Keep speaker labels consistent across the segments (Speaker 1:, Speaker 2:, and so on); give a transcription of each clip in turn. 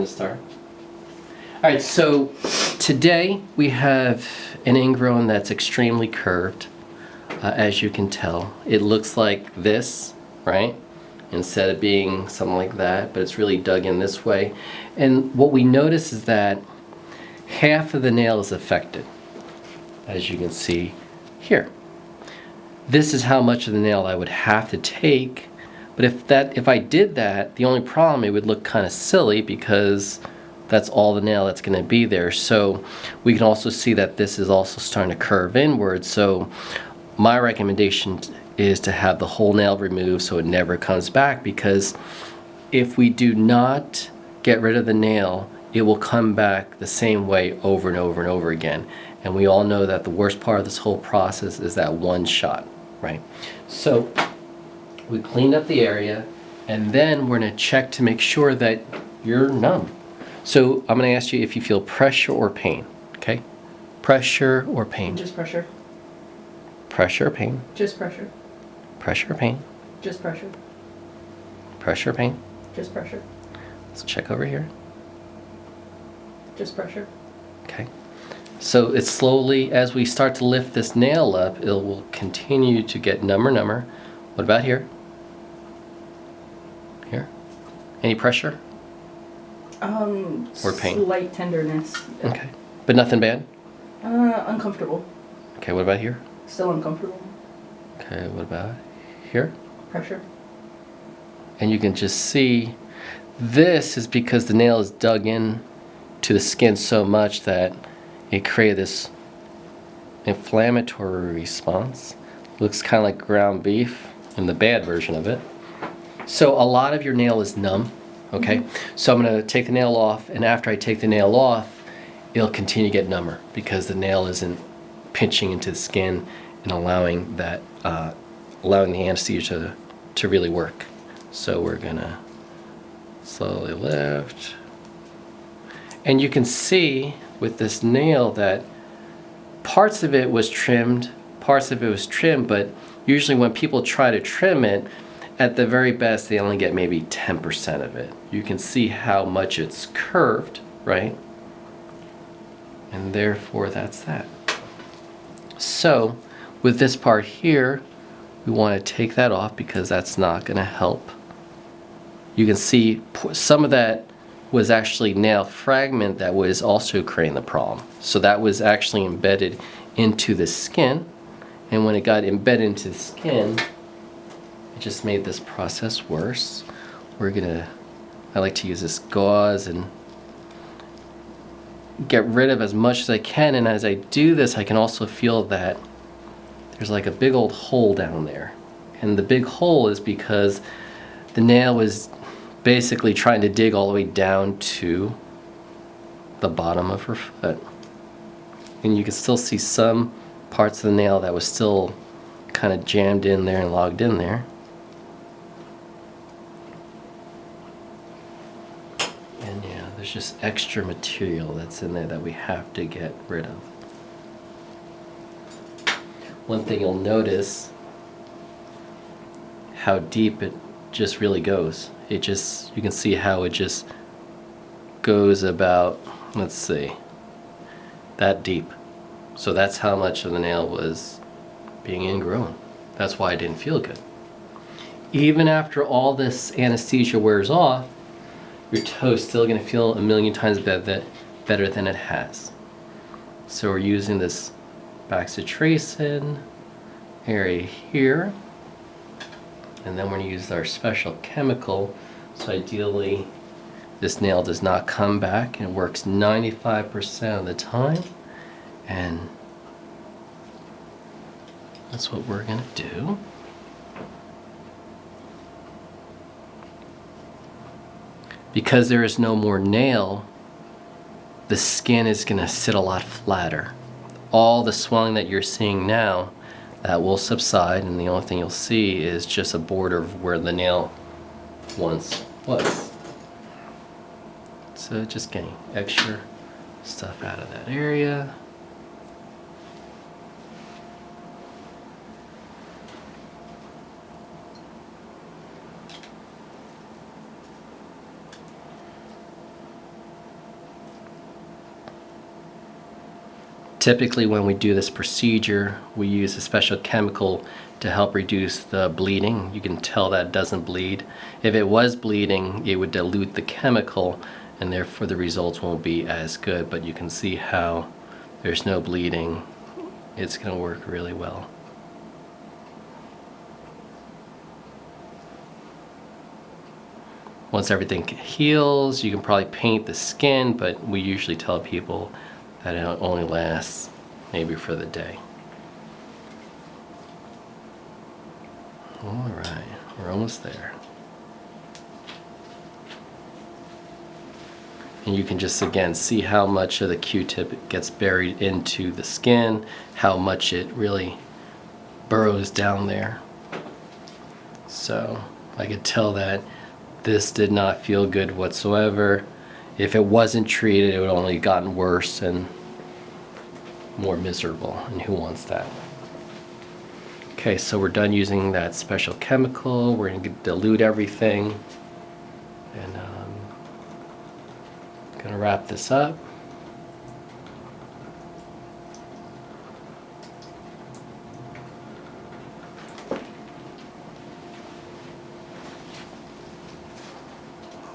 Speaker 1: gonna start. All right, so today we have an ingrown that's extremely curved, as you can tell. It looks like this, right? Instead of being something like that, but it's really dug in this way. And what we notice is that half of the nail is affected, as you can see here. This is how much of the nail I would have to take, but if I did that, the only problem, it would look kind of silly because that's all the nail that's going to be there. So we can also see that this is also starting to curve inward. So my recommendation is to have the whole nail removed so it never comes back, because if we do not get rid of the nail, it will come back the same way over and over and over again. And we all know that the worst part of this whole process is that one shot, right? So we cleaned up the area, and then we're going to check to make sure that you're numb. So I'm going to ask you if you feel pressure or pain, okay? Pressure or pain?
Speaker 2: Just pressure.
Speaker 1: Pressure or pain?
Speaker 2: Just pressure.
Speaker 1: Pressure or pain?
Speaker 2: Just pressure.
Speaker 1: Pressure or pain?
Speaker 2: Just pressure.
Speaker 1: Let's check over here.
Speaker 2: Just pressure.
Speaker 1: Okay. So it's slowly, as we start to lift this nail up, it will continue to get number. What about here? Here? Any pressure? Or pain?
Speaker 2: Slight tenderness.
Speaker 1: Okay. But nothing bad?
Speaker 2: Uncomfortable.
Speaker 1: Okay, what about here?
Speaker 2: Still uncomfortable.
Speaker 1: Okay, what about here?
Speaker 2: Pressure.
Speaker 1: And you can just see this is because the nail is dug in to the skin so much that it created this inflammatory response. Looks kind of like ground beef in the bad version of it. So a lot of your nail is numb, okay? Mm-hmm. So I'm going to take the nail off, and after I take the nail off, it'll continue to get number because the nail isn't pinching into the skin and allowing that, allowing the anesthesia to really work. So we're gonna slowly lift. And you can see with this nail that parts of it was trimmed, but usually when people try to trim it, at the very best, they only get maybe 10% of it. You can see how much it's curved, right? And therefore, that's that. So, with this part here, we want to take that off because that's not going to help. You can see some of that was actually nail fragment that was also creating the problem. So that was actually embedded into the skin, and when it got embedded into the skin, it just made this process worse. I like to use this gauze and get rid of as much as I can, and as I do this, I can also feel that there's like a big old hole down there. And the big hole is because the nail was basically trying to dig all the way down to the bottom of her foot. And you can still see some parts of the nail that was still kind of jammed in there and logged in there. And yeah, there's just extra material that's in there that we have to get rid of. One thing you'll notice, how deep it just really goes. You can see how it just goes about, let's see, that deep. So that's how much of the nail was being ingrown. That's why it didn't feel good. Even after all this anesthesia wears off, your toe's still gonna feel a million times better than it has. So we're using this backcitracin area here, and then we're going to use our special chemical. So ideally this nail does not come back, and it works 95% of the time, and that's what we're going to do. Because there is no more nail, the skin is going to sit a lot flatter. All the swelling that you're seeing now, that will subside, and the only thing you'll see is just a border of where the nail once was. So just getting extra stuff out of that area. Typically when we do this procedure, we use a special chemical to help reduce the bleeding. You can tell that it doesn't bleed. If it was bleeding, it would dilute the chemical and therefore the results won't be as good, but you can see how there's no bleeding. It's going to work really well. Once everything heals, you can probably paint the skin, but we usually tell people that it only lasts maybe for the day. All right, we're almost there. And you can just again see how much of the Q-tip gets buried into the skin, how much it really burrows down there. So I could tell that this did not feel good whatsoever. If it wasn't treated, it would only gotten worse and more miserable, and who wants that? Okay, so we're done using that special chemical. We're going to dilute everything, and going to wrap this up.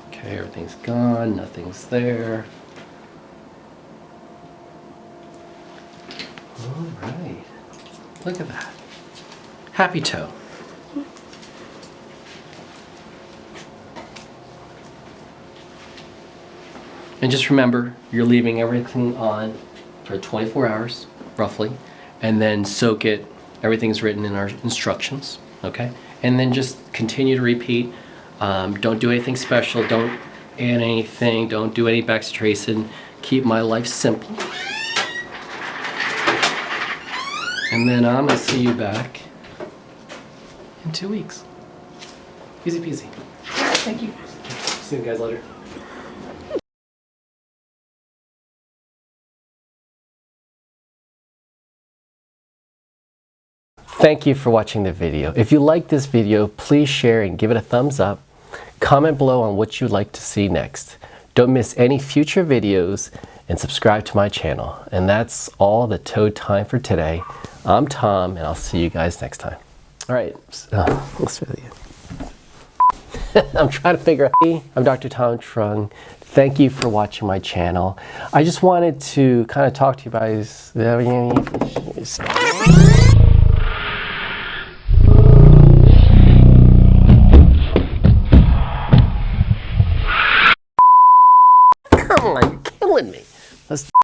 Speaker 1: Okay, everything's gone, nothing's there. All right, look at that. Happy toe. And just remember, you're leaving everything on for 24 hours, roughly, and then soak it. Everything's written in our instructions, okay? And then just continue to repeat. Don't do anything special. Don't add anything. Don't do any backstracing. Keep my life simple. And then I'm gonna see you back in 2 weeks. Easy peasy.
Speaker 2: Thank you.
Speaker 1: See you guys later. Thank you for watching the video. If you like this video, please share and give it a thumbs up. Comment below on what you'd like to see next. Don't miss any future videos and subscribe to my channel. And that's all the toe time for today. I'm Tom, and I'll see you guys next time. All right, let's do it. I'm trying to figure out. Hey, I'm Dr. Tom Trung. Thank you for watching my channel. I just wanted to kind of talk to you guys. Come on, you're killing me. Let's